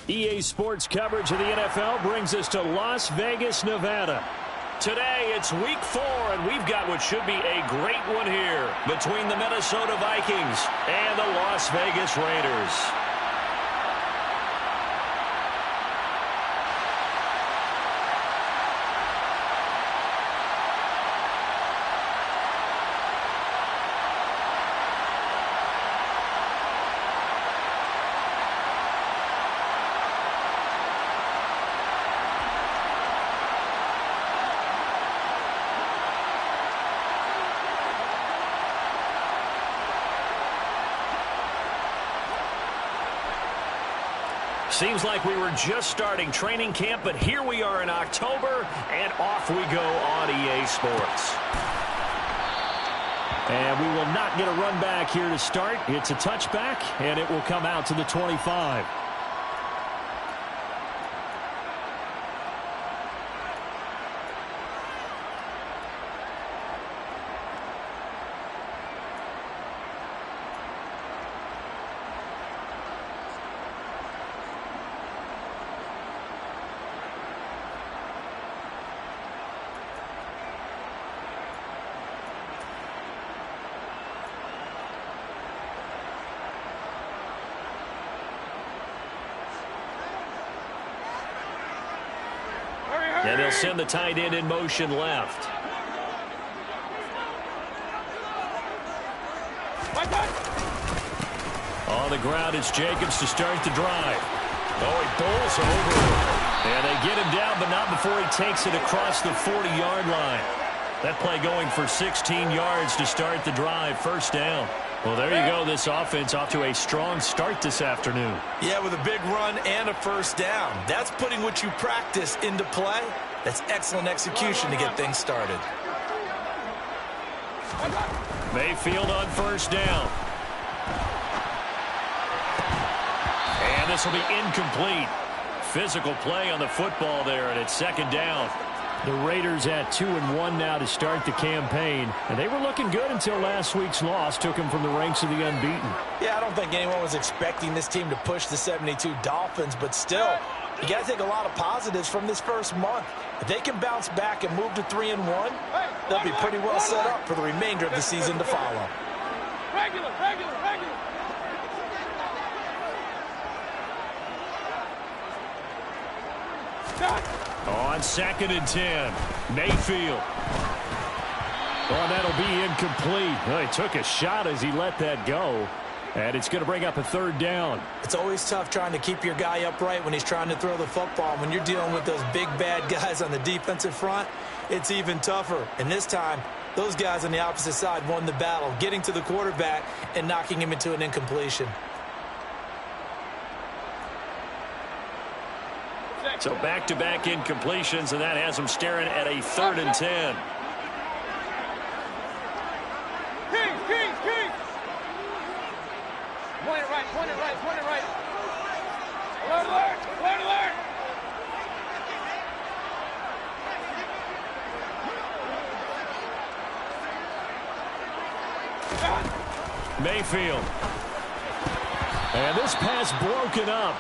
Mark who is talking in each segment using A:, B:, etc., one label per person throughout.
A: EA Sports coverage of the NFL brings us to Las Vegas, Nevada. Today, it's Week 4, and we've got what should be a great one here between the Minnesota Vikings and the Las Vegas Raiders. Seems like we were just starting training camp, but here we are in October, and off we go on EA Sports. And we will not get a run back here to start. It's a touchback, and it will come out to the 25. And he'll send the tight end in motion left. On the ground, it's Jacobs to start the drive. Oh, he bowls over. And they get him down, but not before he takes it across the 40-yard line. That play going for 16 yards to start the drive. First down. Well, there you go. This offense off to a strong start this afternoon.
B: Yeah, with a big run and a first down. That's putting what you practice into play. That's excellent execution to get things started.
A: Mayfield on first down. And this will be incomplete. Physical play on the football there, and it's second down. The Raiders at 2-1 now to start the campaign. And they were looking good until last week's loss took them from the ranks of the unbeaten.
B: Yeah, I don't think anyone was expecting this team to push the 72 Dolphins, but still, you got to take a lot of positives from this first month. If they can bounce back and move to 3-1, they'll be pretty well set up for the remainder of the season to follow.
C: Regular.
A: On 2nd and 10, Mayfield. Oh, that'll be incomplete. Oh, he took a shot as he let that go. And it's going to bring up a third down.
B: It's always tough trying to keep your guy upright when he's trying to throw the football. When you're dealing with those big, bad guys on the defensive front, it's even tougher. And this time, those guys on the opposite side won the battle, getting to the quarterback and knocking him into an incompletion.
A: So back-to-back incompletions, and that has them staring at a 3rd and 10.
C: King. Point it right. Alert.
A: Mayfield. And this pass broken up.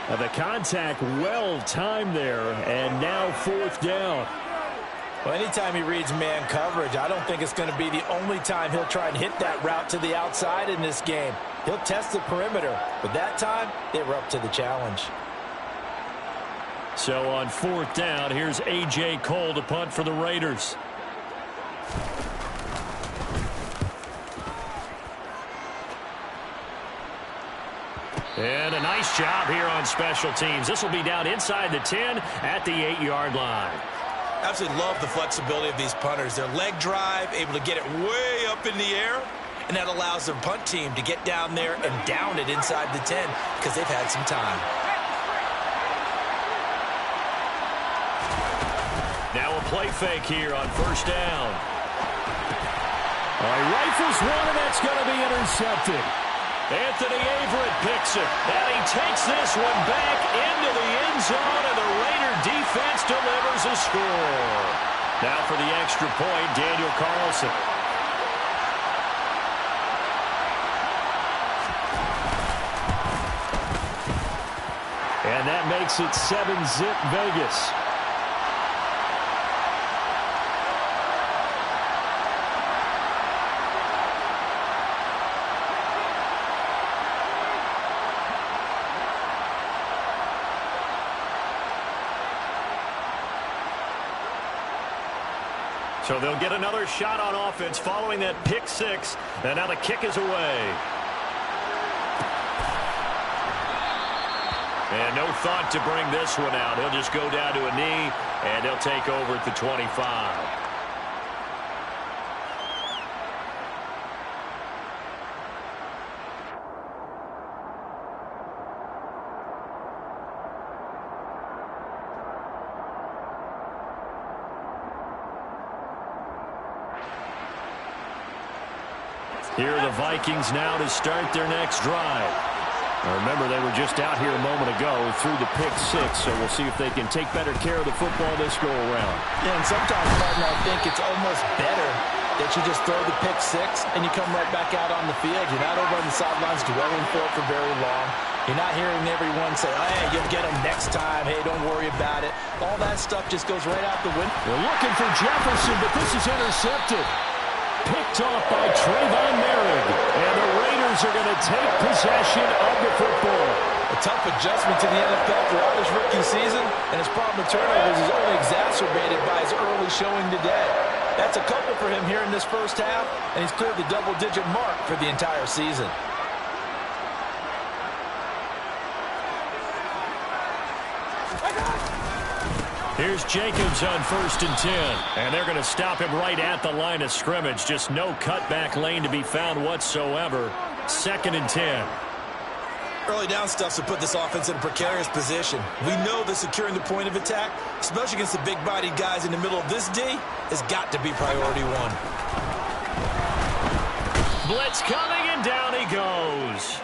A: The contact well timed there, and now 4th down.
B: Well, anytime he reads man coverage, I don't think it's going to be the only time he'll try and hit that route to the outside in this game. He'll test the perimeter, but that time, they were up to the challenge.
A: So on 4th down, here's A.J. Cole to punt for the Raiders. And a nice job here on special teams. This will be down inside the 10 at the 8-yard line.
B: Absolutely love the flexibility of these punters. Their leg drive, able to get it way up in the air, and that allows their punt team to get down there and down it inside the 10 because they've had some time.
A: Now a play fake here on first down. He rifles one, and that's going to be intercepted. Anthony Averett picks it, and he takes this one back into the end zone, and the Raider defense delivers a score. Now for the extra point, Daniel Carlson. And that makes it 7-zip Vegas. So they'll get another shot on offense following that pick six. And now the kick is away. And no thought to bring this one out. He'll just go down to a knee, and he'll take over at the 25. Here are the Vikings now to start their next drive. Now remember, they were just out here a moment ago through the pick six, so we'll see if they can take better care of the football this go-around.
B: Yeah, and sometimes, partner, I think it's almost better that you just throw the pick six and you come right back out on the field. You're not over on the sidelines dwelling for it for very long. You're not hearing everyone say, oh, hey, you'll get them next time. Hey, don't worry about it. All that stuff just goes right out the window.
A: They're looking for Jefferson, but this is intercepted. Picked off by Trayvon Merrick. And the Raiders are going to take possession of the football.
B: A tough adjustment to the NFL throughout his rookie season, and his problem with turnovers is only exacerbated by his early showing today. That's a couple for him here in this first half, and he's cleared the double-digit mark for the entire season.
A: Here's Jacobs on 1st and 10. And they're going to stop him right at the line of scrimmage. Just no cutback lane to be found whatsoever. 2nd and 10.
B: Early down stuff to put this offense in a precarious position. We know that securing the point of attack, especially against the big-bodied guys in the middle of this D, has got to be priority one.
A: Blitz coming, and down he goes.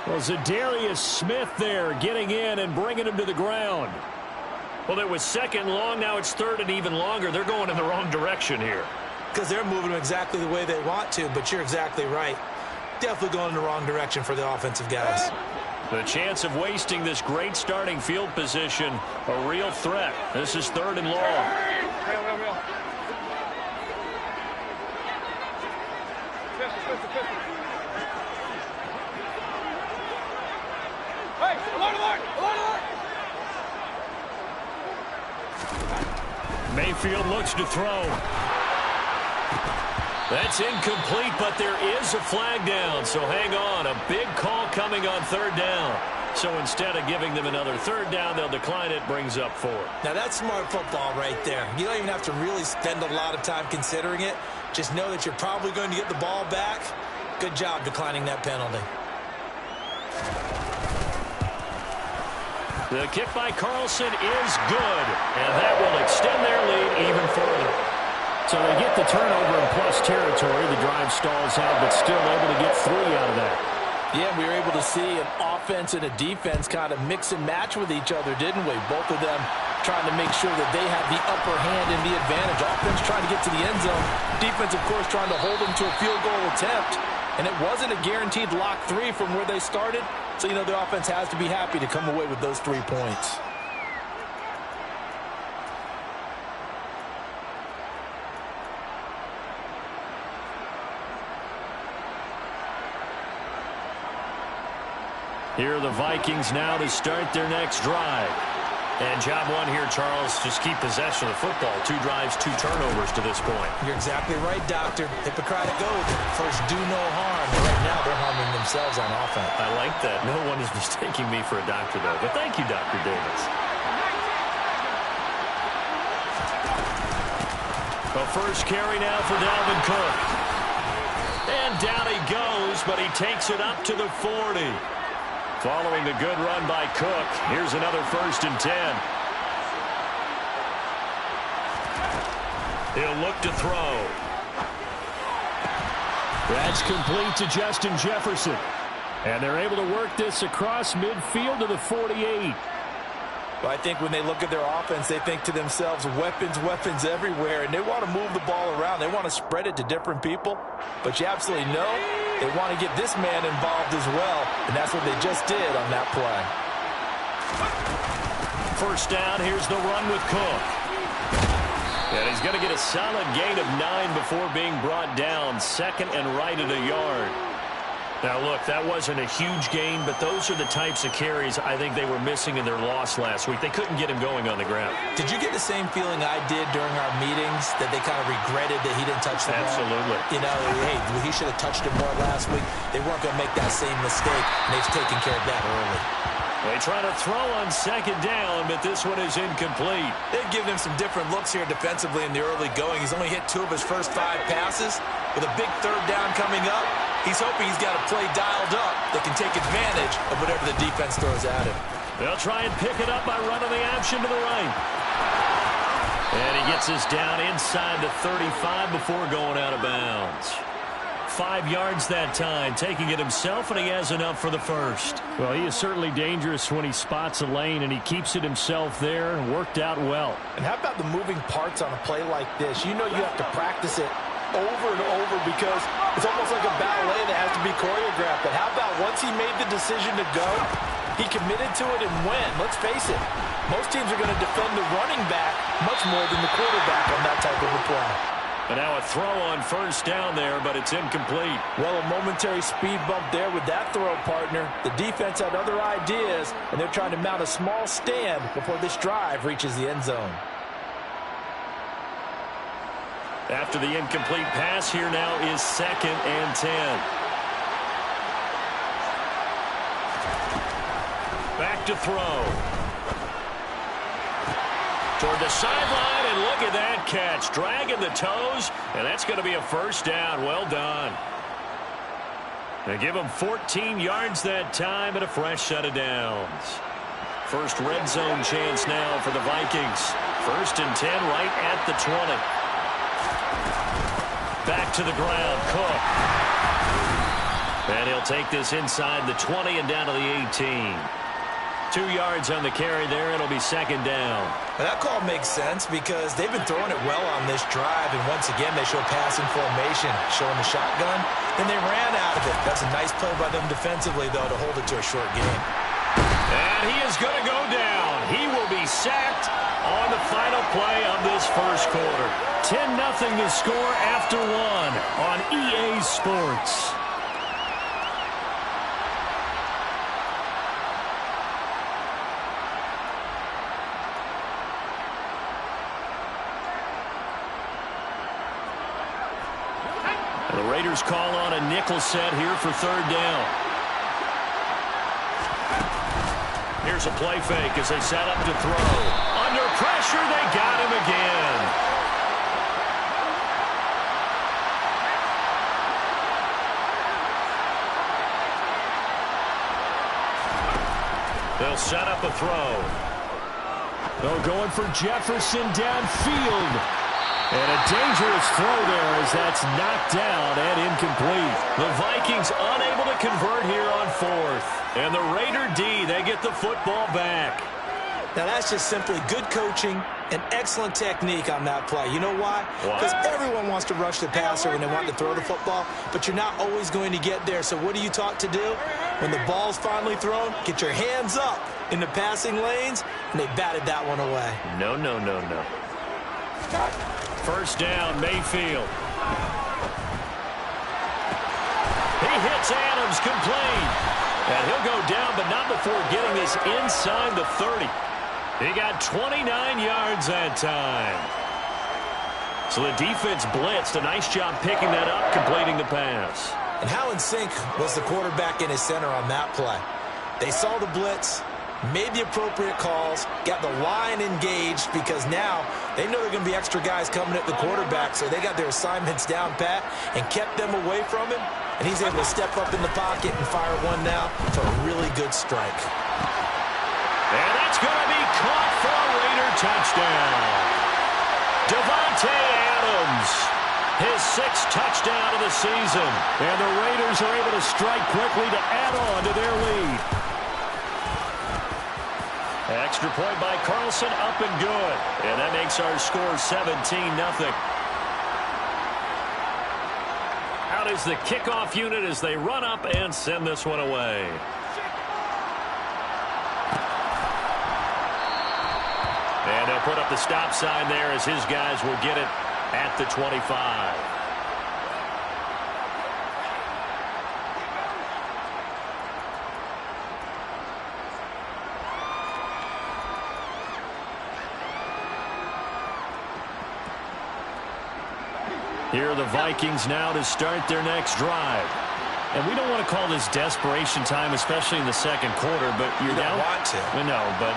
A: Well, Zadarius Smith there getting in and bringing him to the ground. Well, it was 2nd long. Now it's 3rd and even longer. They're going in the wrong direction here.
B: Because they're moving them exactly the way they want to, but you're exactly right. Definitely going in the wrong direction for the offensive guys.
A: The chance of wasting this great starting field position, a real threat. This is 3rd and long.
C: Hey, alert!
A: Mayfield looks to throw. That's incomplete, but there is a flag down, so hang on. A big call coming on 3rd down. So instead of giving them another 3rd down, they'll decline it, brings up 4.
B: Now that's smart football right there. You don't even have to really spend a lot of time considering it. Just know that you're probably going to get the ball back. Good job declining that penalty.
A: The kick by Carlson is good, and that will extend their lead even further. So they get the turnover in plus territory. The drive stalls out, but still able to get 3 out of that.
B: Yeah, we were able to see an offense and a defense kind of mix and match with each other, didn't we? Both of them trying to make sure that they have the upper hand and the advantage. Offense trying to get to the end zone. Defense, of course, trying to hold them to a field goal attempt. And it wasn't a guaranteed lock 3 from where they started. So, you know, the offense has to be happy to come away with those 3 points.
A: Here are the Vikings now to start their next drive. And job one here, Charles, just keep possession of the football. 2 drives, 2 turnovers to this point.
B: You're exactly right, Doctor. Hippocratic oath. First, do no harm. Right now, they're harming themselves on offense.
A: I like that. No one is mistaking me for a doctor, though. But thank you, Dr. Davis. A first carry now for Dalvin Cook. And down he goes, but he takes it up to the 40. Following the good run by Cook, here's another 1st and 10. He'll look to throw. That's complete to Justin Jefferson. And they're able to work this across midfield to the 48.
B: Well, I think when they look at their offense, they think to themselves, weapons everywhere, and they want to move the ball around. They want to spread it to different people, but you absolutely know they want to get this man involved as well, and that's what they just did on that play.
A: First down, here's the run with Cook. And he's going to get a solid gain of 9 before being brought down. Second and right at a yard. Now, look, that wasn't a huge gain, but those are the types of carries I think they were missing in their loss last week. They couldn't get him going on the ground.
B: Did you get the same feeling I did during our meetings, that they kind of regretted that he didn't touch the ball?
A: Absolutely.
B: You know, hey, he should have touched it more last week. They weren't going to make that same mistake, and they've taken care of that early.
A: They try to throw on second down, but this one is incomplete.
B: They've given him some different looks here defensively in the early going. He's only hit 2 of his first 5 passes. With a big third down coming up, he's hoping he's got a play dialed up that can take advantage of whatever the defense throws at him.
A: They'll try and pick it up by running the option to the right. And he gets us down inside the 35 before going out of bounds. 5 yards that time, taking it himself, and he has enough for the first. Well, he is certainly dangerous when he spots a lane, and he keeps it himself there. Worked out well.
D: And how about the moving parts on a play like this? You know you have to practice it over and over because it's almost like a ballet that has to be choreographed. But how about once he made the decision to go, he committed to it and went. Let's face it, most teams are going to defend the running back much more than the quarterback on that type of a play.
A: And now a throw on first down there, but it's incomplete.
D: Well, a momentary speed bump there with that throw, partner. The defense had other ideas, and they're trying to mount a small stand before this drive reaches the end zone.
A: After the incomplete pass, here now is 2nd and 10. Back to throw. Toward the sideline, and look at that catch. Dragging the toes, and that's going to be a first down. Well done. They give him 14 yards that time and a fresh set of downs. First red zone chance now for the Vikings. 1st and 10 right at the 20. Back to the ground, Cook. And he'll take this inside the 20 and down to the 18. 2 yards on the carry there. It'll be 2nd down.
B: Well, that call makes sense because they've been throwing it well on this drive, and once again they show passing formation, showing the shotgun, and they ran out of it. That's a nice play by them defensively, though, to hold it to a short game.
A: And he is going to go down. He will be sacked on the final play of this first quarter. 10-0 the score after 1 on EA Sports. The Raiders call on a nickel set here for 3rd down. Here's a play fake as they set up to throw. Under pressure, they got him again. They'll set up a throw. They're going for Jefferson downfield. And a dangerous throw there as that's knocked down and incomplete. The Vikings unable to convert here on 4th. And the Raider D, they get the football back.
B: Now, that's just simply good coaching and excellent technique on that play. You know why? Because everyone wants to rush the passer when they want to throw the football, but you're not always going to get there. So what are you taught to do? When the ball's finally thrown, get your hands up in the passing lanes, and they batted that one away.
A: No, no, no, no. First down, Mayfield. He hits Adams complete. And he'll go down, but not before getting this inside the 30. He got 29 yards that time. So the defense blitzed. A nice job picking that up, completing the pass.
B: And how in sync was the quarterback and his center on that play? They saw the blitz, made the appropriate calls, got the line engaged because now they know there are going to be extra guys coming at the quarterback, so they got their assignments down pat and kept them away from him, and he's able to step up in the pocket and fire one now for a really good strike.
A: And that's going to be caught for a Raider touchdown. Davante Adams, his 6th touchdown of the season, and the Raiders are able to strike quickly to add on to their lead. Extra point by Carlson, up and good. And that makes our score 17-0. Out is the kickoff unit as they run up and send this one away. They'll put up the stop sign there as his guys will get it at the 25. Here are the Vikings now to start their next drive. And we don't want to call this desperation time, especially in the second quarter, but you're down.
B: You don't want to.
A: No, but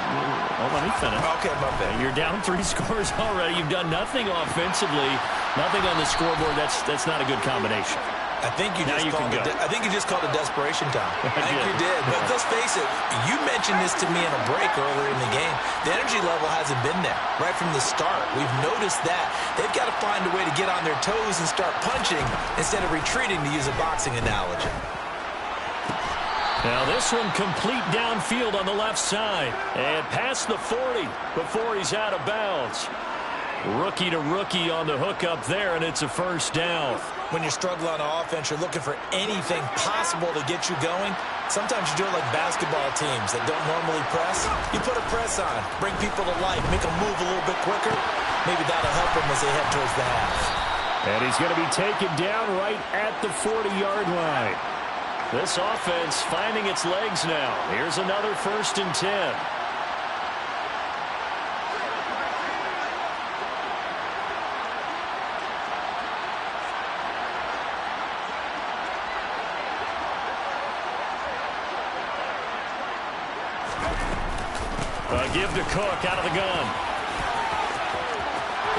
A: let me finish.
B: Okay, my bad.
A: You're down 3 scores already. You've done nothing offensively, nothing on the scoreboard. That's not a good combination.
B: I think you just called it desperation time. I think you did. But let's face it, you mentioned this to me in a break earlier in the game. The energy level hasn't been there right from the start. We've noticed that. They've got to find a way to get on their toes and start punching instead of retreating, to use a boxing analogy.
A: Now this one complete downfield on the left side. And past the 40 before he's out of bounds. Rookie to rookie on the hook up there, and it's a first down.
B: When you're struggling on offense, you're looking for anything possible to get you going. Sometimes you do it like basketball teams that don't normally press. You put a press on, bring people to life, make them move a little bit quicker. Maybe that'll help them as they head towards the half.
A: And he's going to be taken down right at the 40-yard line. This offense finding its legs now. Here's another 1st and 10. Give to Cook out of the gun.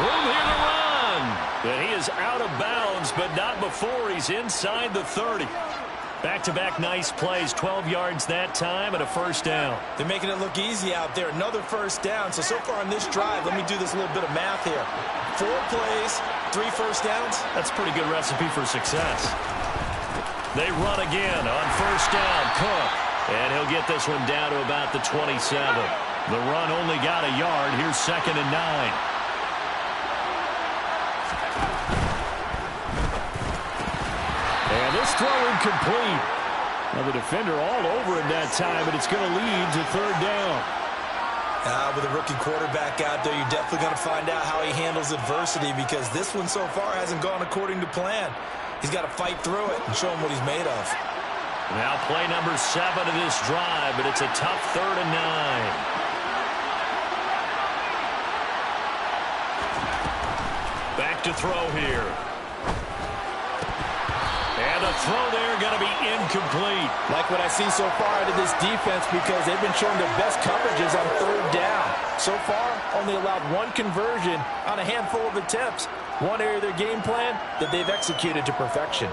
A: Room here to run. And he is out of bounds, but not before he's inside the 30. Back-to-back nice plays, 12 yards that time and a first down.
B: They're making it look easy out there. Another first down. So far on this drive, let me do this little bit of math here. 4 plays, 3 first downs.
A: That's a pretty good recipe for success. They run again on first down. Cook. And he'll get this one down to about the 27. The run only got a yard. Here's 2nd and 9. And this throw incomplete. Now the defender all over him that time, but it's going to lead to 3rd down.
B: With a rookie quarterback out there, you're definitely going to find out how he handles adversity, because this one so far hasn't gone according to plan. He's got to fight through it and show him what he's made of.
A: Now play number 7 of this drive, but it's a tough 3rd and 9. Back to throw here. And a throw there going to be incomplete.
D: Like what I see so far out of this defense, because they've been showing their best coverages on 3rd down. So far, only allowed 1 conversion on a handful of attempts. One area of their game plan that they've executed to perfection.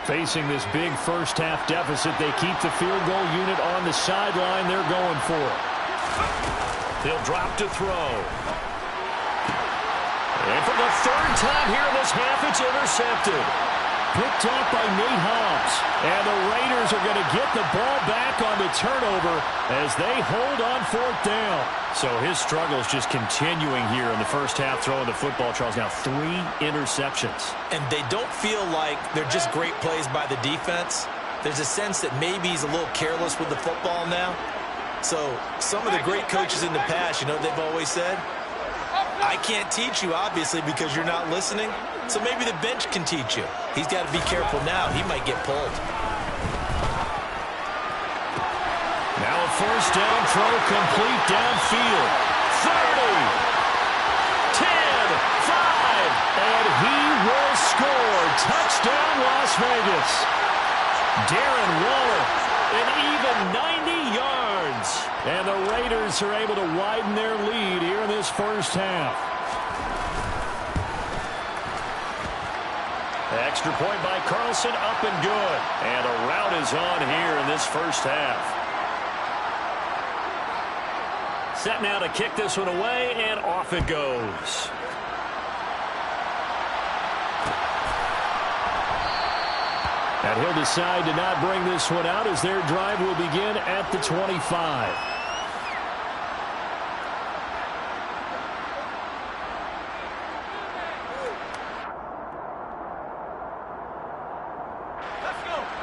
A: Facing this big first-half deficit, they keep the field goal unit on the sideline. They're going for it. They'll drop to throw. And for the 3rd time here in this half, it's intercepted. Picked off by Nate Hobbs. And the Raiders are going to get the ball back on the turnover as they hold on 4th down. So his struggle is just continuing here in the first half, throwing the football. Charles, now 3 interceptions.
B: And they don't feel like they're just great plays by the defense. There's a sense that maybe he's a little careless with the football now. So some of the great coaches in the past, you know what they've always said? I can't teach you, obviously, because you're not listening. So maybe the bench can teach you. He's got to be careful now. He might get pulled.
A: Now a first down throw complete downfield. 30, 10, 5, and he will score. Touchdown, Las Vegas. Darren Waller, an even 90 yards. And the Raiders are able to widen their lead here in this first half. Extra point by Carlson, up and good. And a rout is on here in this first half. Set now to kick this one away, and off it goes. And he'll decide to not bring this one out as their drive will begin at the 25.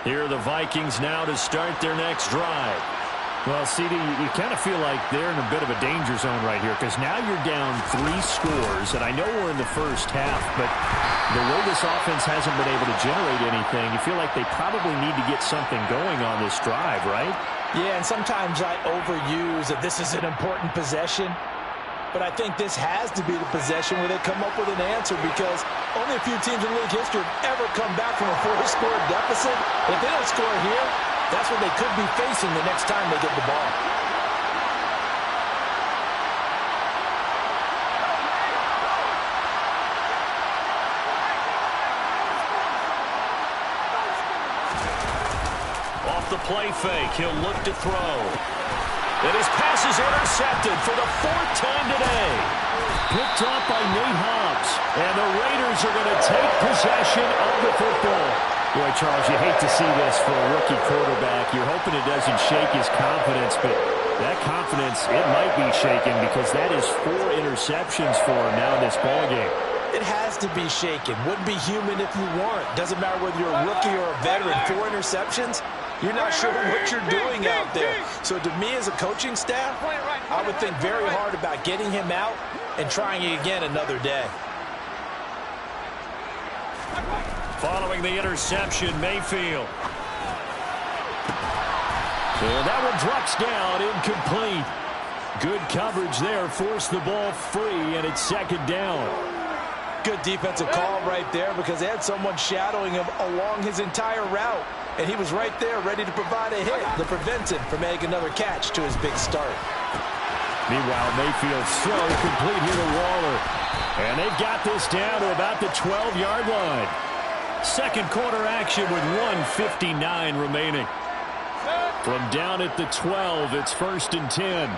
A: Here are the Vikings now to start their next drive.
E: Well, CD, you kind of feel like they're in a bit of a danger zone right here because now you're down 3 scores, and I know we're in the first half, but the way this offense hasn't been able to generate anything, you feel like they probably need to get something going on this drive, right?
B: Yeah, and sometimes I overuse that this is an important possession, but I think this has to be the possession where they come up with an answer because only a few teams in league history have ever come back from a 4-score deficit. If they don't score here, that's what they could be facing the next time they get the ball.
A: Off the play fake, he'll look to throw. And his pass is intercepted for the 4th time today. Picked off by Nate Hobbs. And the Raiders are going to take possession of the football.
E: Boy, Charles, you hate to see this for a rookie quarterback. You're hoping it doesn't shake his confidence, but that confidence, it might be shaken because that is 4 interceptions for him now in this ballgame.
B: It has to be shaken. Wouldn't be human if you weren't. Doesn't matter whether you're a rookie or a veteran. 4 interceptions, you're not sure what you're doing out there. So to me as a coaching staff, I would think very hard about getting him out and trying it again another day.
A: Following the interception, Mayfield. And that one drops down, incomplete. Good coverage there, forced the ball free, and it's 2nd down.
B: Good defensive call right there because they had someone shadowing him along his entire route. And he was right there ready to provide a hit to prevent him from making another catch to his big start.
A: Meanwhile, Mayfield's throw complete here to Waller. And they've got this down to about the 12-yard line. Second quarter action with 1:59 remaining. From down at the 12, it's 1st and 10.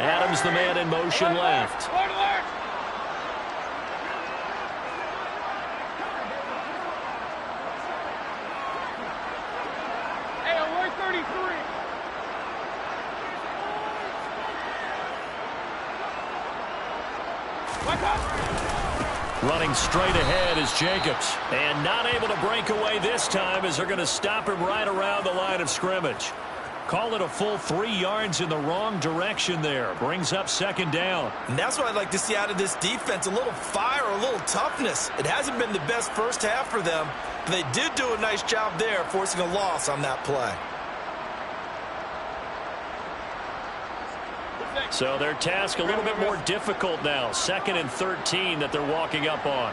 A: Adams, the man in motion left. Running straight ahead is Jacobs. And not able to break away this time as they're going to stop him right around the line of scrimmage. Call it a full 3 yards in the wrong direction there. Brings up 2nd down.
B: And that's what I'd like to see out of this defense. A little fire, a little toughness. It hasn't been the best first half for them, but they did do a nice job there forcing a loss on that play.
A: So their task a little bit more difficult now. 2nd and 13 that they're walking up on.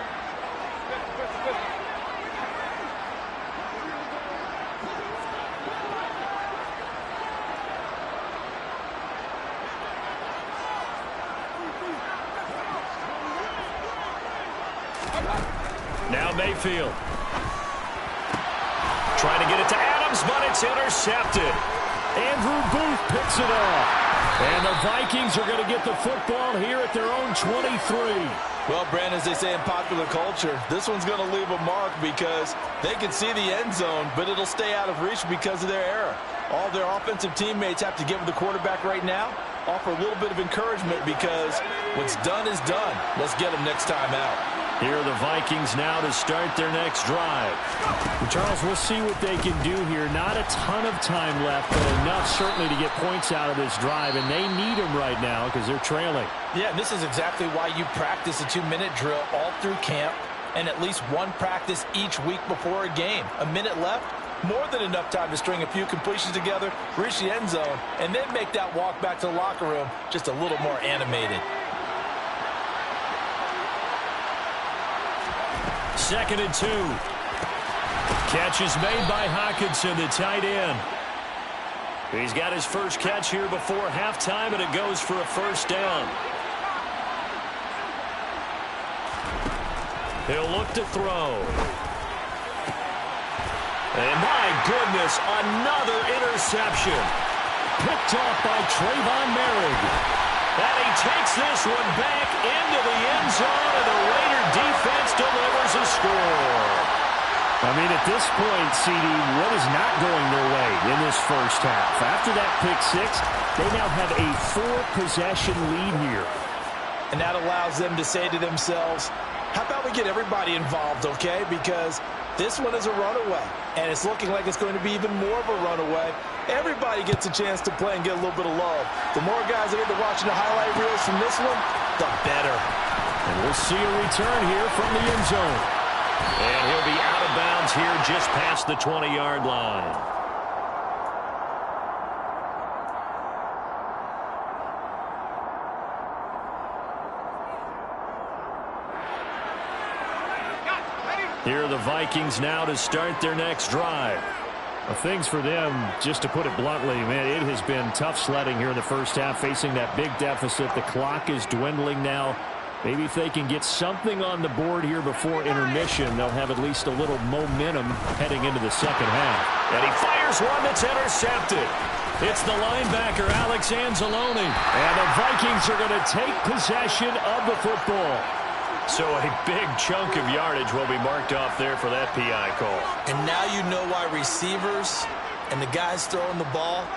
A: Now Mayfield. Trying to get it to Adams, but it's intercepted. Andrew Booth picks it off. And the Vikings are going to get the football here at their own 23.
B: Well, Brandon, as they say in popular culture, this one's going to leave a mark because they can see the end zone, but it'll stay out of reach because of their error. All their offensive teammates have to give the quarterback right now, offer a little bit of encouragement because what's done is done. Let's get them next time out.
A: Here are the Vikings now to start their next drive.
E: Well, Charles, we'll see what they can do here. Not a ton of time left, but enough certainly to get points out of this drive, and they need them right now because they're trailing.
B: Yeah, and this is exactly why you practice a 2-minute drill all through camp and at least one practice each week before a game. A minute left, more than enough time to string a few completions together, reach the end zone, and then make that walk back to the locker room just a little more animated.
A: 2nd and 2. Catch is made by Hockenson, the tight end. He's got his first catch here before halftime, and it goes for a 1st down. He'll look to throw. And my goodness, another interception. Picked off by Trayvon Merrick. And he takes this one back into the end zone, and the Raider defense delivers a score.
E: I mean, at this point, CD, what is not going their way in this first half? After that pick 6, they now have a 4-possession lead here.
B: And that allows them to say to themselves,
D: How about we get everybody involved, okay? Because this one is a runaway, and it's looking like it's going to be even more of a runaway. Everybody gets a chance to play and get a little bit of love. The more guys that are watching the highlight reels from this one, the better.
A: And we'll see a return here from the end zone. And he'll be out of bounds here just past the 20-yard line. Here are the Vikings now to start their next drive.
E: Well, things for them, just to put it bluntly, man, it has been tough sledding here in the first half, facing that big deficit. The clock is dwindling now. Maybe if they can get something on the board here before intermission, they'll have at least a little momentum heading into the second half.
A: And he fires one that's intercepted. It's the linebacker, Alex Anzalone.
E: And the Vikings are going to take possession of the football.
A: So a big chunk of yardage will be marked off there for that PI call.
B: And now you know why receivers and the guys throwing the ball,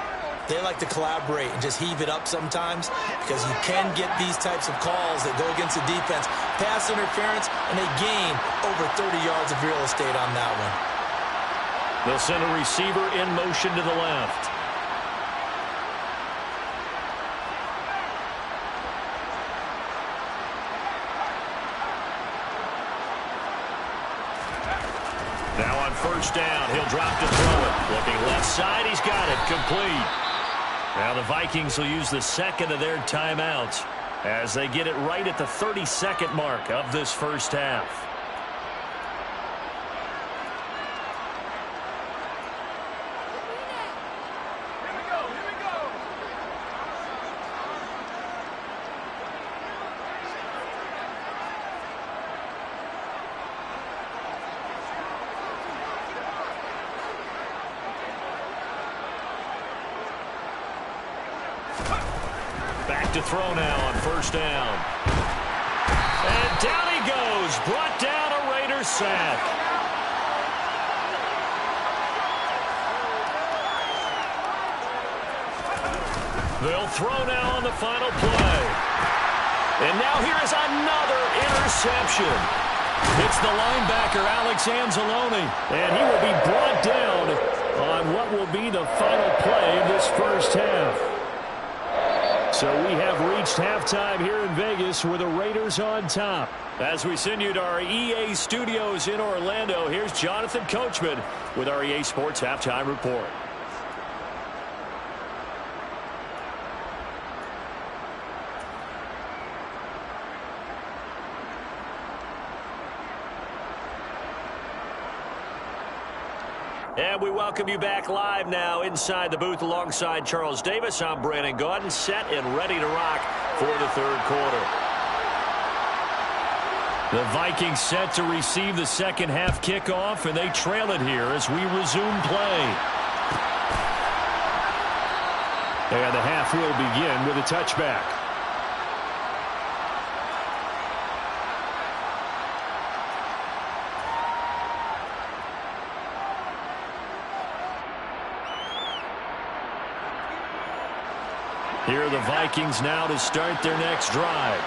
B: they like to collaborate and just heave it up sometimes, because you can get these types of calls that go against the defense. Pass interference, and they gain over 30 yards of real estate on that one.
A: They'll send a receiver in motion to the left. Now on first down, he'll drop to throw it. Looking left side, he's got it. Complete. Now the Vikings will use the second of their timeouts as they get it right at the 30-second mark of this first half. Back to throw now on first down. And down he goes. Brought down a Raiders sack. They'll throw now on the final play. And now here is another interception. It's the linebacker, Alex Anzalone.
E: And he will be brought down on what will be the final play of this first half. So we have reached halftime here in Vegas with the Raiders on top.
A: As we send you to our EA studios in Orlando, here's Jonathan Coachman with our EA Sports Halftime Report. And we welcome you back live now inside the booth alongside Charles Davis. I'm Brandon Gaudin, set and ready to rock for the third quarter. The Vikings set to receive the second half kickoff, and they trail it here as we resume play.
E: And the half will begin with a touchback.
A: Here are the Vikings now to start their next drive.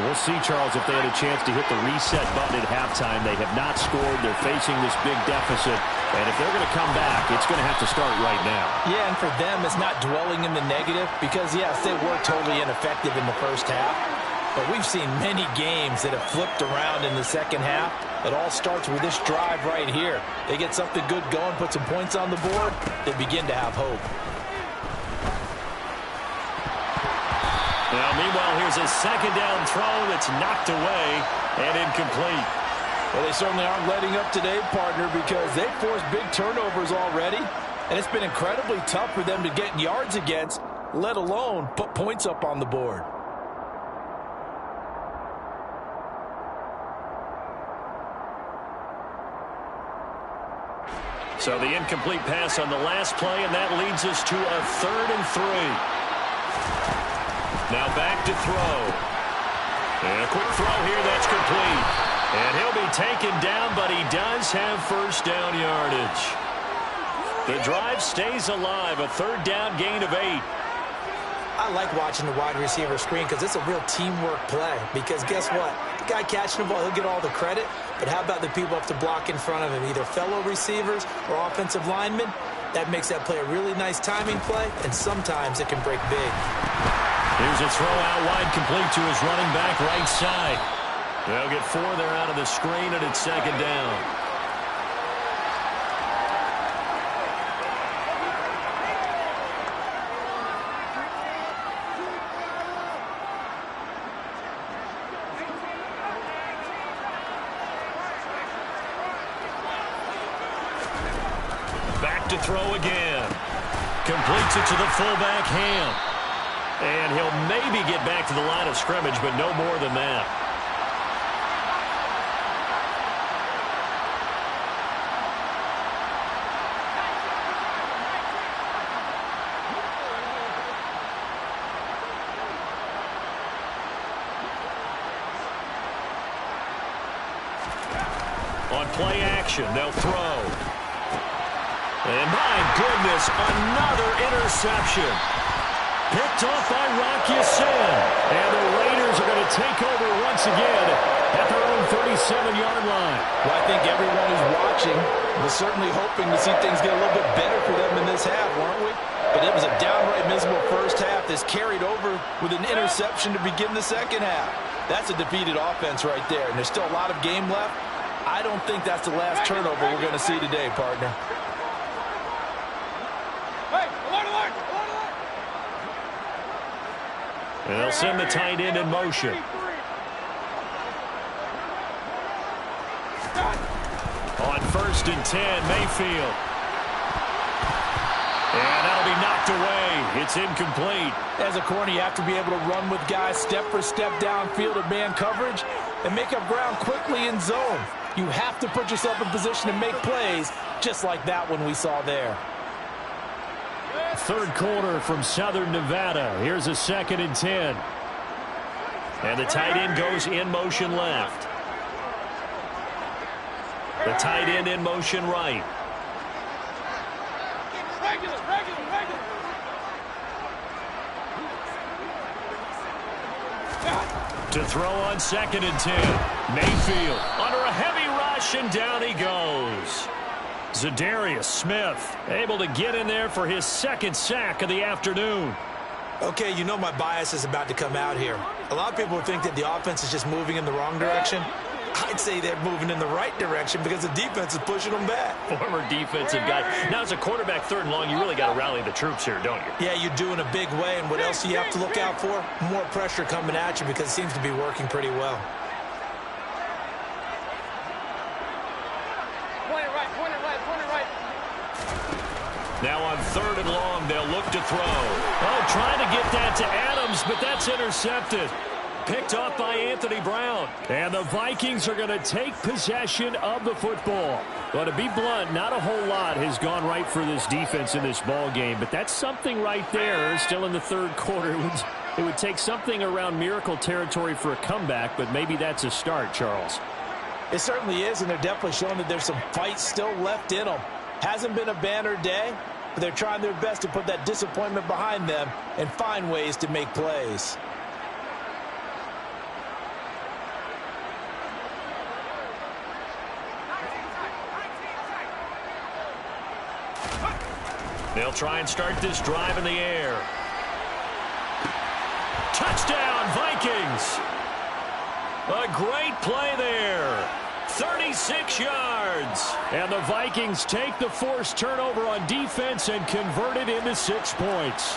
E: We'll see, Charles, if they had a chance to hit the reset button at halftime. They have not scored. They're facing this big deficit. And if they're going to come back, it's going to have to start right now.
D: Yeah, and for them, it's not dwelling in the negative because, yes, they were totally ineffective in the first half. But we've seen many games that have flipped around in the second half. It all starts with this drive right here. They get something good going, put some points on the board, they begin to have hope.
A: Now, meanwhile, here's a second down throw that's knocked away and incomplete.
D: Well, they certainly aren't letting up today, partner, because they've forced big turnovers already, and it's been incredibly tough for them to get yards against, let alone put points up on the board.
A: So the incomplete pass on the last play, and that leads us to a 3rd and 3. Now back to throw. And a quick throw here that's complete. And he'll be taken down, but he does have first down yardage. The drive stays alive, a 3rd down gain of 8.
D: I
B: I like watching the wide receiver screen because it's a real teamwork play. Because guess what? The guy catching the ball, he'll get all the credit. But how about the people up to block in front of him, either fellow receivers or offensive linemen? That makes that play a really nice timing play, and sometimes it can break big.
A: Here's a throw out wide, complete to his running back right side. They'll get 4 there out of the screen, and it's second down. Back to throw again. Completes it to the fullback, Ham. And he'll maybe get back to the line of scrimmage, but no more than that. On play action, they'll throw. And my goodness, another interception. Picked off by Rock Ya-Sin. And the Raiders are going to take over once again at their own 37-yard line.
D: Well, I think everyone who's watching was certainly hoping to see things get a little bit better for them in this half, weren't we? But it was a downright miserable first half. This carried over with an interception to begin the second half. That's a defeated offense right there, and there's still a lot of game left. I don't think that's the last turnover we're going to see today, partner.
A: And they'll send the tight end in motion. On 1st and 10, Mayfield. And that'll be knocked away. It's incomplete.
D: As a corner, you have to be able to run with guys step for step downfield in man coverage and make up ground quickly in zone. You have to put yourself in position to make plays just like that one we saw there.
E: Third quarter from Southern Nevada. Here's a 2nd and 10.
A: And the tight end goes in motion left. The tight end in motion right.
C: Regular.
A: To throw on 2nd and 10. Mayfield under a heavy rush, and down he goes. Zadarius Smith able to get in there for his 2nd sack of the afternoon.
B: Okay, you know my bias is about to come out here. A lot of people think that the offense is just moving in the wrong direction. I'd say they're moving in the right direction because the defense is pushing them back.
A: Former defensive guy. Now, as a quarterback 3rd and long, you really got to rally the troops here, don't you?
B: Yeah, you do in a big way, and what else do you have to look out for? More pressure coming at you because it seems to be working pretty well.
C: Point it right.
A: Now on 3rd and long, they'll look to throw. Oh, trying to get that to Adams, but that's intercepted. Picked off by Anthony Brown.
E: And the Vikings are going to take possession of the football. Well, to be blunt, not a whole lot has gone right for this defense in this ball game, but that's something right there. Still in the 3rd quarter. It would take something around miracle territory for a comeback, but maybe that's a start, Charles.
D: It certainly is, and they're definitely showing that there's some fight still left in them. Hasn't been a banner day, but they're trying their best to put that disappointment behind them and find ways to make plays.
A: They'll try and start this drive in the air. Touchdown, Vikings! A great play there. 36 yards.
E: And the Vikings take the forced turnover on defense and convert it into 6 points.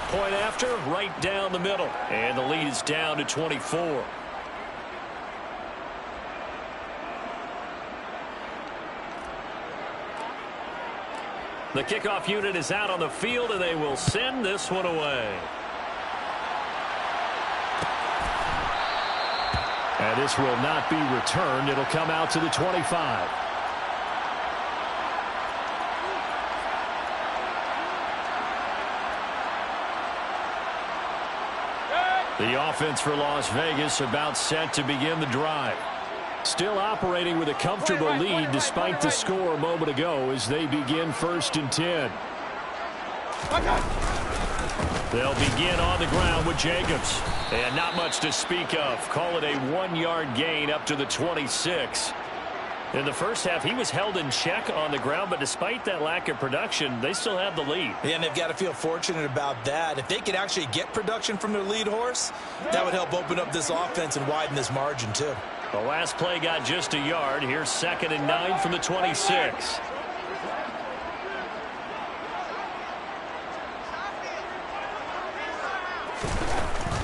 A: Point after, right down the middle. And the lead is down to 24. The kickoff unit is out on the field, and they will send this one away.
E: And this will not be returned. It'll come out to the 25.
A: The offense for Las Vegas about set to begin the drive. Still operating with a comfortable lead despite the score a moment ago as they begin 1st and 10. They'll begin on the ground with Jacobs. And not much to speak of. Call it a 1-yard gain up to the 26. In the first half, he was held in check on the ground, but despite that lack of production, they still have the lead.
B: Yeah, and they've got to feel fortunate about that. If they could actually get production from their lead horse, that would help open up this offense and widen this margin, too.
A: The last play got just a yard. Here's 2nd and 9 from the 26.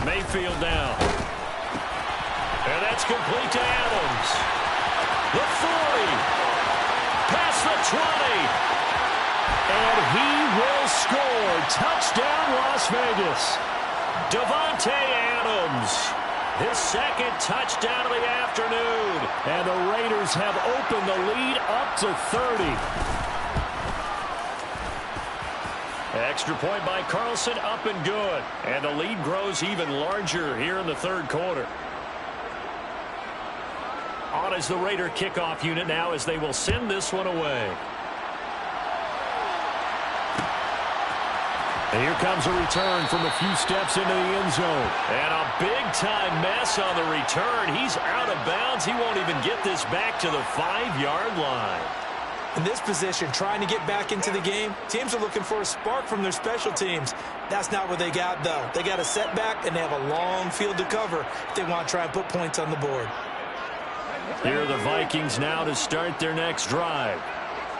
A: Mayfield down. And that's complete to Adams. The 40. Past the 20. And he will score. Touchdown, Las Vegas. Davante Adams. His 2nd touchdown of the afternoon. And the Raiders have opened the lead up to 30. Extra point by Carlson, up and good. And the lead grows even larger here in the 3rd quarter. On is the Raider kickoff unit now as they will send this one away. And here comes a return from a few steps into the end zone. And a big-time mess on the return. He's out of bounds. He won't even get this back to the 5-yard line.
B: In this position, trying to get back into the game, teams are looking for a spark from their special teams. That's not what they got, though. They got a setback, and they have a long field to cover if they want to try and put points on the board.
A: Here are the Vikings now to start their next drive.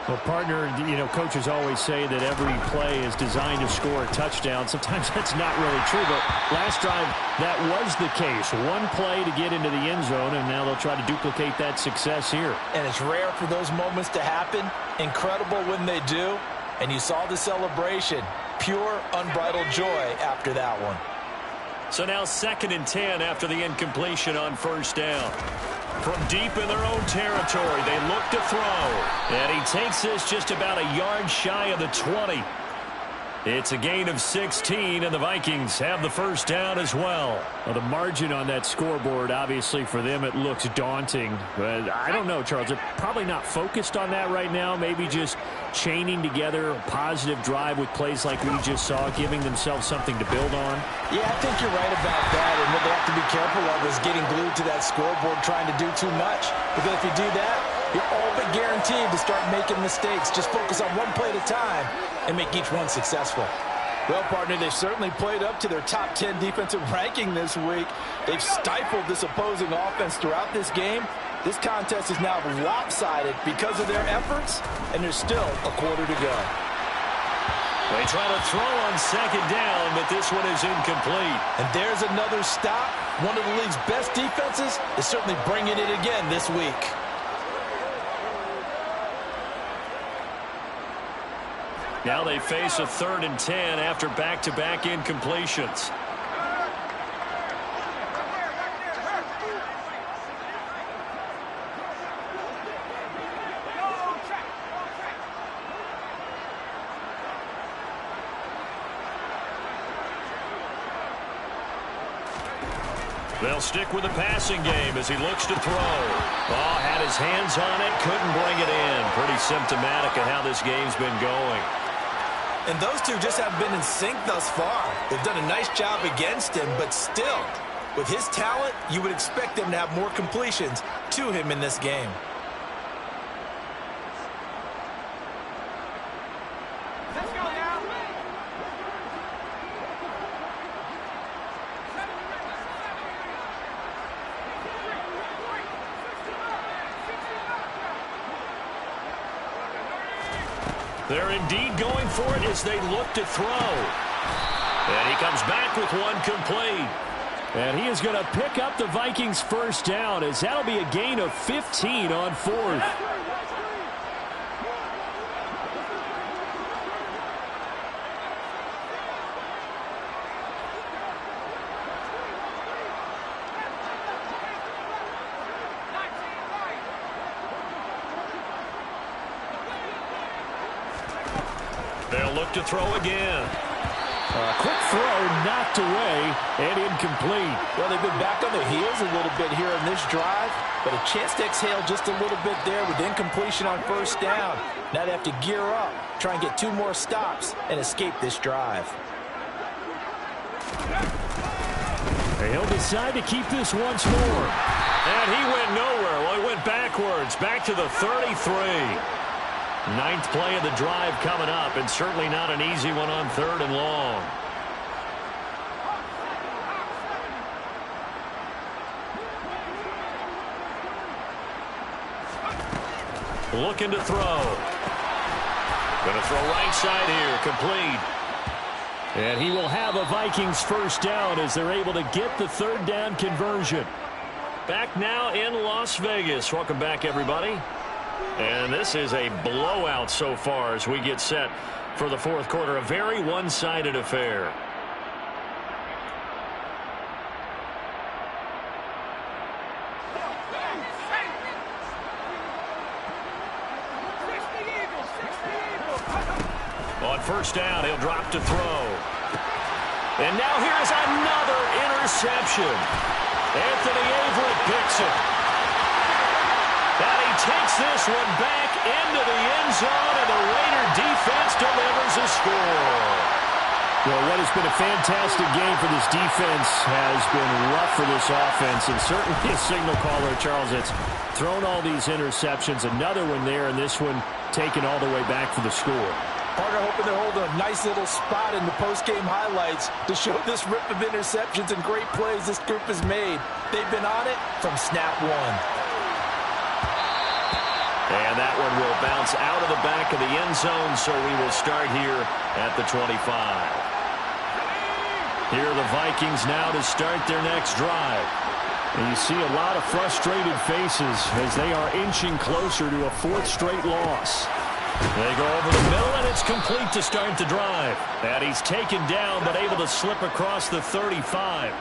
E: Well, partner, you know, coaches always say that every play is designed to score a touchdown. Sometimes that's not really true, but last drive, that was the case. One play to get into the end zone, and now they'll try to duplicate that success here.
B: And it's rare for those moments to happen. Incredible when they do. And you saw the celebration. Pure, unbridled joy after that one.
A: So now 2nd and 10 after the incompletion on 1st down. From deep in their own territory, they look to throw. And he takes this just about a yard shy of the 20. It's a gain of 16, and the Vikings have the 1st down as well.
E: Well, the margin on that scoreboard, obviously, for them, it looks daunting. But I don't know, Charles. They're probably not focused on that right now. Maybe just chaining together a positive drive with plays like we just saw, giving themselves something to build on.
B: Yeah, I think you're right about that. And what they have to be careful of is getting glued to that scoreboard trying to do too much. Because if you do that, you're all but guaranteed to start making mistakes. Just focus on one play at a time and make each one successful. Well, partner, they've certainly played up to their top 10 defensive ranking this week. They've stifled this opposing offense throughout this game. This contest is now lopsided because of their efforts, and there's still a quarter to go.
A: They try to throw on 2nd down, but this one is incomplete.
B: And there's another stop. One of the league's best defenses is certainly bringing it again this week.
A: Now they face a 3rd and 10 after back-to-back incompletions. They'll stick with the passing game as he looks to throw. Oh, had his hands on it, couldn't bring it in. Pretty symptomatic of how this game's been going.
B: And those two just haven't been in sync thus far. They've done a nice job against him, but still, with his talent, you would expect them to have more completions to him in this game.
C: Let's go now.
A: They're indeed going for it as they look to throw. And he comes back with one complete.
E: And he is going to pick up the Vikings' 1st down, as that'll be a gain of 15 on 4th.
A: They'll look to throw again.
E: quick throw knocked away and incomplete.
D: Well, they've been back on their heels a little bit here in this drive, but a chance to exhale just a little bit there with incompletion on first down. Now they have to gear up, try and get 2 more stops, and escape this drive.
E: He'll decide to keep this once more.
A: And he went nowhere. Well, he went backwards, back to the 33. 9th play of the drive coming up, and certainly not an easy one on 3rd and long. Looking to throw. Going to throw right side here, complete.
E: And he will have a Vikings first down as they're able to get the 3rd down conversion.
A: Back now in Las Vegas. Welcome back, everybody. And this is a blowout so far as we get set for the 4th quarter. A very one-sided affair. On first down, he'll drop to throw. And now here's another interception. Anthony Averett picks it. And he takes this one back into the end zone, and the Raider defense delivers a score.
E: Well, what has been a fantastic game for this defense has been rough for this offense, and certainly a signal caller, Charles, that's thrown all these interceptions. Another one there, and this one taken all the way back for the score.
D: Partner hoping they're holding a nice little spot in the post-game highlights to show this rip of interceptions and great plays this group has made. They've been on it from snap one.
A: And that one will bounce out of the back of the end zone, so we will start here at the 25. Here are the Vikings now to start their next drive.
E: And you see a lot of frustrated faces as they are inching closer to a 4th straight loss.
A: They go over the middle, and it's complete to start the drive. And he's taken down, but able to slip across the 35.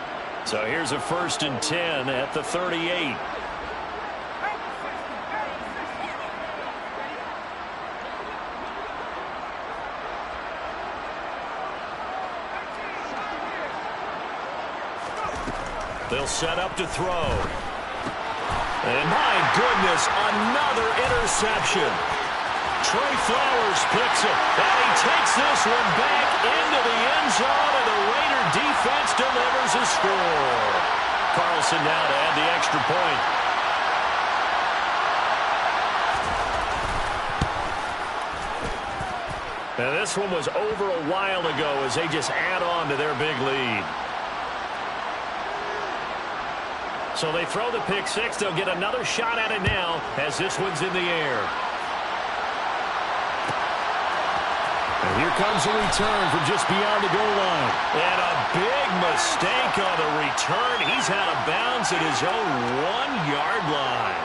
A: So here's a 1st and 10 at the 38. They'll set up to throw. And my goodness, another interception. Trey Flowers picks it, and he takes this one back into the end zone, and the Raider defense delivers a score. Carlson now to add the extra point. Now this one was over a while ago as they just add on to their big lead. So they throw the pick 6. They'll get another shot at it now as this one's in the air.
E: And here comes a return from just beyond the goal line.
A: And a big mistake on the return. He's out of bounds at his own 1-yard line.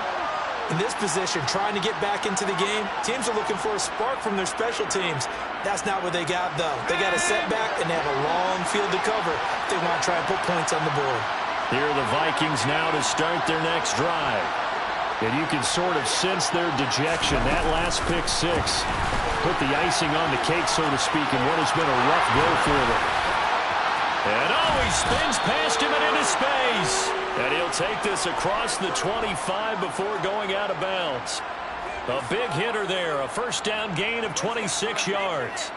B: In this position, trying to get back into the game, teams are looking for a spark from their special teams. That's not what they got, though. They got a setback, and they have a long field to cover if they want to try and put points on the board.
A: Here are the Vikings now to start their next drive.
E: And you can sort of sense their dejection. That last pick 6 put the icing on the cake, so to speak, in what has been a rough go for them.
A: And he spins past him and into space. And he'll take this across the 25 before going out of bounds. A big hitter there, a first down gain of 26 yards.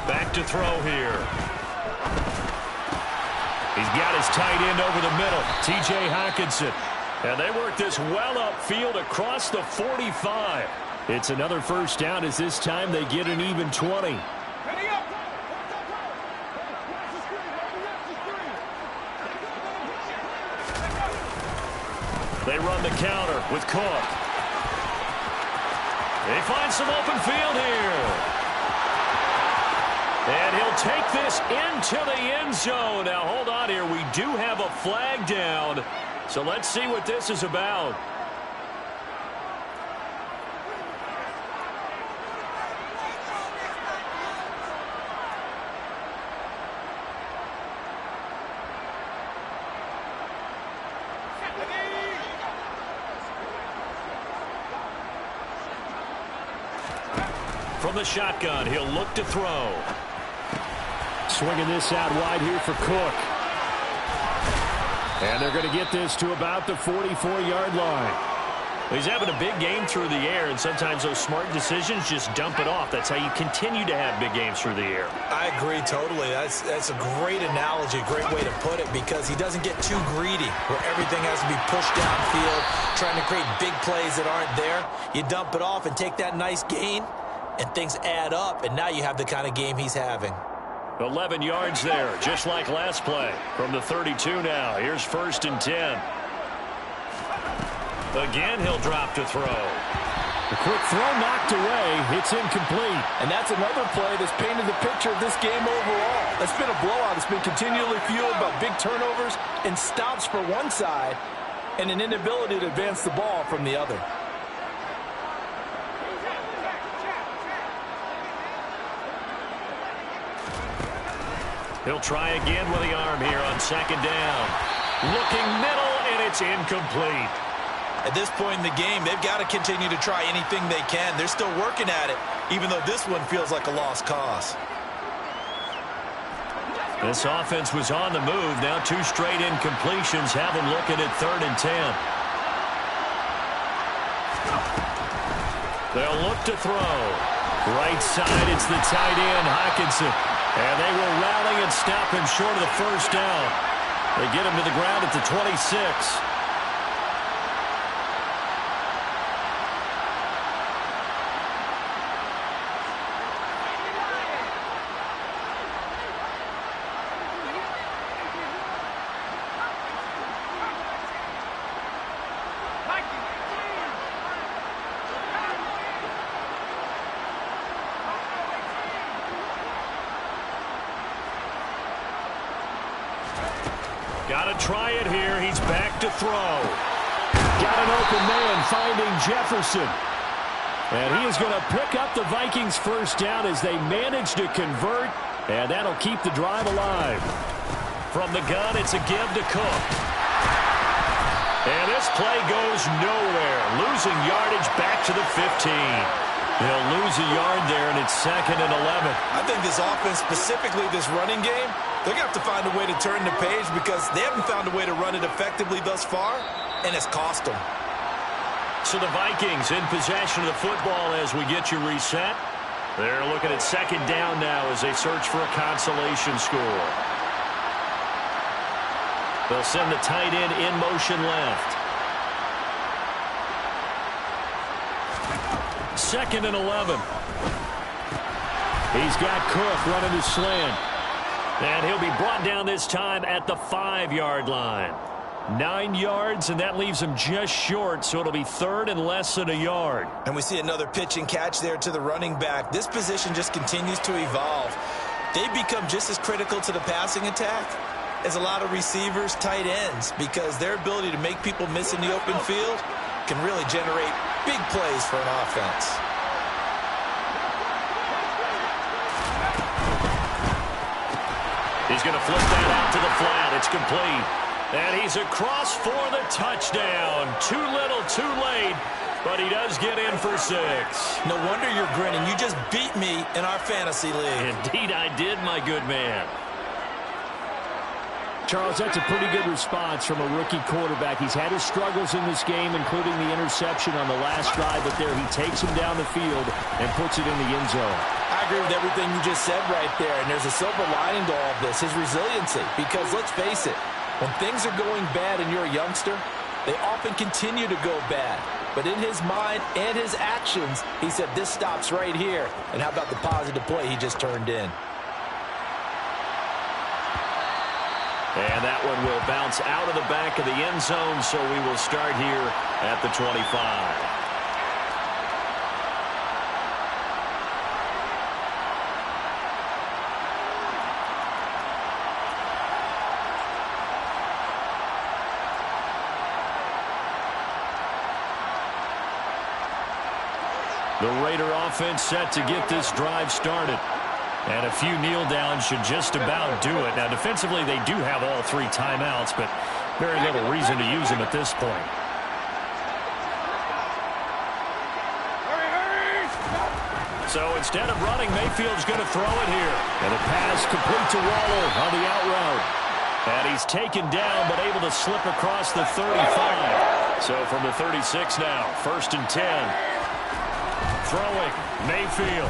A: Back to throw here. He's got his tight end over the middle, T.J. Hockenson. And they work this well upfield across the 45.
E: It's another first down as this time they get an even 20.
A: They run the counter with Cook. They find some open field here. And he'll take this into the end zone. Now, hold on here. We do have a flag down. So let's see what this is about. From the shotgun, he'll look to throw.
E: Swinging this out wide here for Cook. And they're going to get this to about the 44-yard line.
A: He's having a big game through the air, and sometimes those smart decisions just dump it off. That's how you continue to have big games through the air.
B: I agree totally. That's a great analogy, a great way to put it, because he doesn't get too greedy where everything has to be pushed downfield, trying to create big plays that aren't there. You dump it off and take that nice gain, and things add up, and now you have the kind of game he's having.
A: 11 yards there, just like last play. From the 32 now, here's 1st and 10. Again, he'll drop to throw.
E: The quick throw knocked away. It's incomplete.
D: And that's another play that's painted the picture of this game overall. It's been a blowout. It's been continually fueled by big turnovers and stops for one side and an inability to advance the ball from the other.
A: He'll try again with the arm here on 2nd down. Looking middle, and it's incomplete.
B: At this point in the game, they've got to continue to try anything they can. They're still working at it, even though this one feels like a lost cause.
A: This offense was on the move. Now 2 straight incompletions have them looking at 3rd and 10. They'll look to throw. Right side, it's the tight end, Hockenson. And they will rally and stop him short of the 1st down. They get him to the ground at the 26. Got to try it here. He's back to throw.
E: Got an open man finding Jefferson. And he is going to pick up the Vikings' 1st down as they manage to convert. And that'll keep the drive alive.
A: From the gun, it's a give to Cook. And this play goes nowhere. Losing yardage back to the 15. They'll lose a yard there, and it's 2nd and 11.
B: I think this offense, specifically this running game, they're going to have to find a way to turn the page because they haven't found a way to run it effectively thus far, and it's cost them.
A: So the Vikings in possession of the football as we get you reset. They're looking at 2nd down now as they search for a consolation score. They'll send the tight end in motion left. 2nd and 11.
E: He's got Cook running his slant.
A: And he'll be brought down this time at the 5-yard line. 9 yards, and that leaves him just short, so it'll be 3rd and less than a yard.
B: And we see another pitch and catch there to the running back. This position just continues to evolve. They become just as critical to the passing attack as a lot of receivers, tight ends, because their ability to make people miss in the open field can really generate big plays for an offense.
A: He's going to flip that out to the flat. It's complete. And he's across for the touchdown. Too little, too late. But he does get in for 6.
B: No wonder you're grinning. You just beat me in our fantasy league.
A: Indeed I did, my good man.
E: Charles, that's a pretty good response from a rookie quarterback. He's had his struggles in this game, including the interception on the last drive, but there he takes him down the field and puts it in the end zone.
D: I agree with everything you just said right there, and there's a silver lining to all of this, his resiliency, because let's face it, when things are going bad and you're a youngster, they often continue to go bad. But in his mind and his actions, he said, this stops right here. And how about the positive play he just turned in?
A: And that one will bounce out of the back of the end zone, so we will start here at the 25. The Raider offense set to get this drive started. And a few kneel downs should just about do it. Now, defensively, they do have all 3 timeouts, but very little reason to use them at this point. So instead of running, Mayfield's going to throw it here. And a pass complete to Waller on the out route. And he's taken down, but able to slip across the 35. So from the 36 now, 1st and 10. Throwing, Mayfield.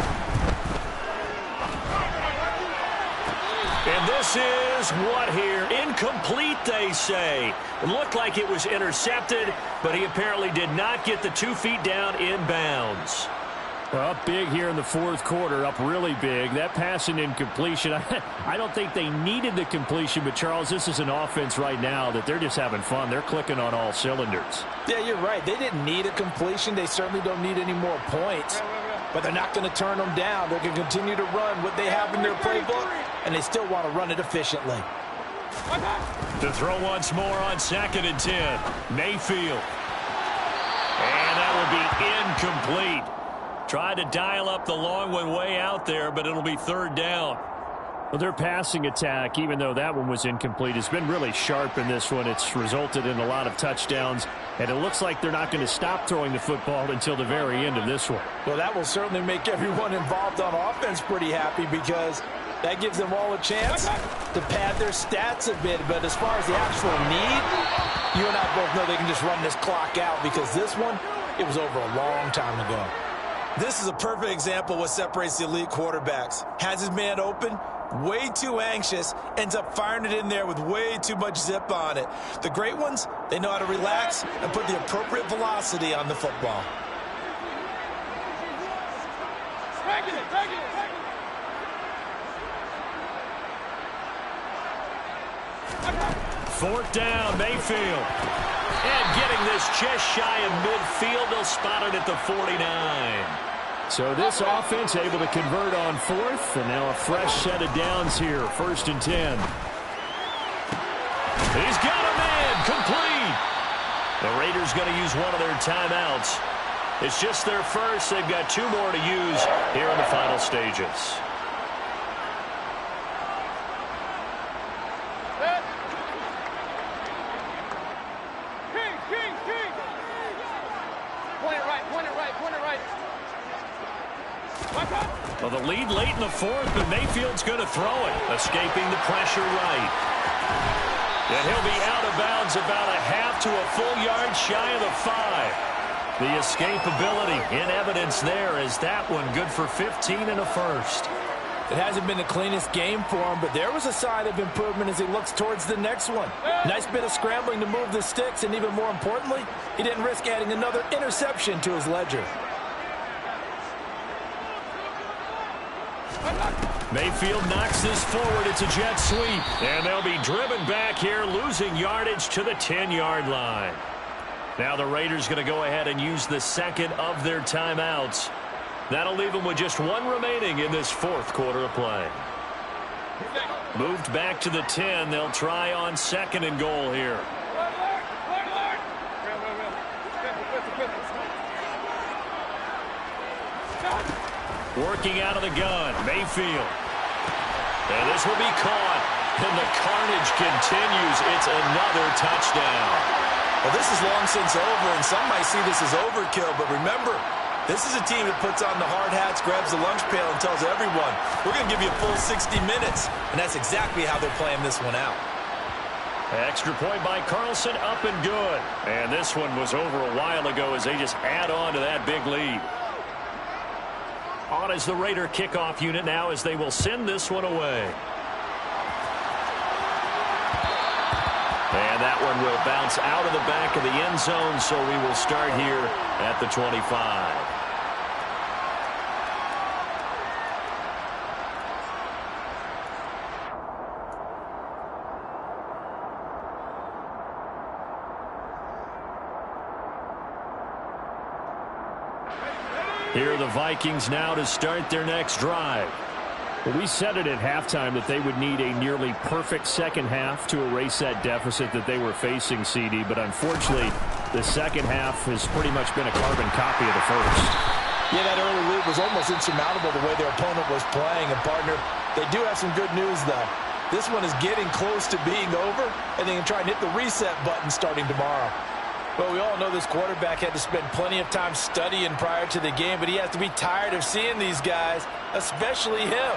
A: And this is what here? Incomplete, they say. It looked like it was intercepted, but he apparently did not get the 2 feet down in bounds.
E: Up big here in the 4th quarter, up really big. That passing incompletion, I don't think they needed the completion, but Charles, this is an offense right now that they're just having fun. They're clicking on all cylinders.
D: Yeah, you're right. They didn't need a completion. They certainly don't need any more points, but they're not going to turn them down. They're going to continue to run what they have in their playbook, and they still want to run it efficiently.
A: To throw once more on 2nd and 10. Mayfield. And that will be incomplete. Tried to dial up the long one way out there, but it'll be 3rd down.
E: Well, their passing attack, even though that one was incomplete, has been really sharp in this one. It's resulted in a lot of touchdowns, and it looks like they're not going to stop throwing the football until the very end of this one.
D: Well, that will certainly make everyone involved on offense pretty happy because that gives them all a chance to pad their stats a bit. But as far as the actual need, you and I both know they can just run this clock out because this one, it was over a long time ago.
B: This is a perfect example of what separates the elite quarterbacks. Has his man open, way too anxious, ends up firing it in there with way too much zip on it. The great ones, they know how to relax and put the appropriate velocity on the football.
A: Fourth down, Mayfield. And getting this just shy of midfield, they'll spot it at the 49.
E: So this offense able to convert on 4th, and now a fresh set of downs here, 1st and 10.
A: He's got a man, complete. The Raiders going to use one of their timeouts. It's just their first. They've got 2 more to use here in the final stages. Well, the lead late in the 4th, but Mayfield's going to throw it, escaping the pressure right. And he'll be out of bounds about a half to a full yard shy of the 5. The escapability in evidence there as that one good for 15 and a first.
D: It hasn't been the cleanest game for him, but there was a sign of improvement as he looks towards the next one. Nice bit of scrambling to move the sticks, and even more importantly, he didn't risk adding another interception to his ledger.
A: Mayfield knocks this forward. It's a jet sweep. And they'll be driven back here, losing yardage to the 10-yard line. Now the Raiders going to go ahead and use the second of their timeouts. That'll leave them with just 1 remaining in this 4th quarter of play. Moved back to the 10. They'll try on 2nd and goal here. Working out of the gun, Mayfield. And this will be caught. And the carnage continues. It's another touchdown.
B: Well, this is long since over, and some might see this as overkill. But remember, this is a team that puts on the hard hats, grabs the lunch pail, and tells everyone, we're going to give you a full 60 minutes. And that's exactly how they're playing this one out.
A: Extra point by Carlson, up and good. And this one was over a while ago as they just add on to that big lead. On is the Raider kickoff unit now as they will send this one away. And that one will bounce out of the back of the end zone, so we will start here at the 25. Here are the Vikings now to start their next drive.
E: Well, we said it at halftime that they would need a nearly perfect second half to erase that deficit that they were facing, CD. But unfortunately, the second half has pretty much been a carbon copy of the first.
D: Yeah, that early lead was almost insurmountable the way their opponent was playing. And, partner, they do have some good news, though. This one is getting close to being over, and they can try and hit the reset button starting tomorrow. Well, we all know this quarterback had to spend plenty of time studying prior to the game, but he has to be tired of seeing these guys, especially him.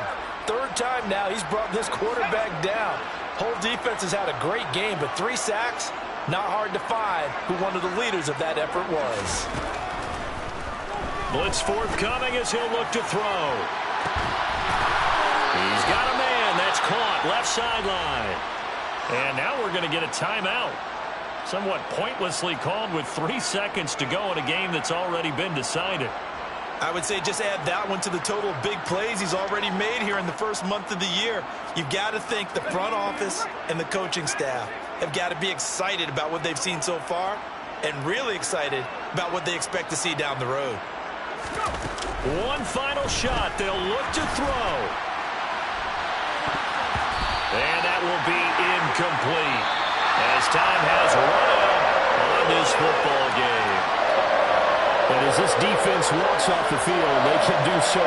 D: Third time now he's brought this quarterback down. Whole defense has had a great game, but 3 sacks, not hard to find who one of the leaders of that effort was.
A: Blitz forthcoming as he'll look to throw. He's got a man. That's caught left sideline. And now we're going to get a timeout. Somewhat pointlessly called with 3 seconds to go in a game that's already been decided.
B: I would say just add that one to the total of big plays he's already made here in the first month of the year. You've got to think the front office and the coaching staff have got to be excited about what they've seen so far and really excited about what they expect to see down the road.
A: One final shot. They'll look to throw. And that will be incomplete as time has run out on this football game.
E: And as this defense walks off the field, they can do so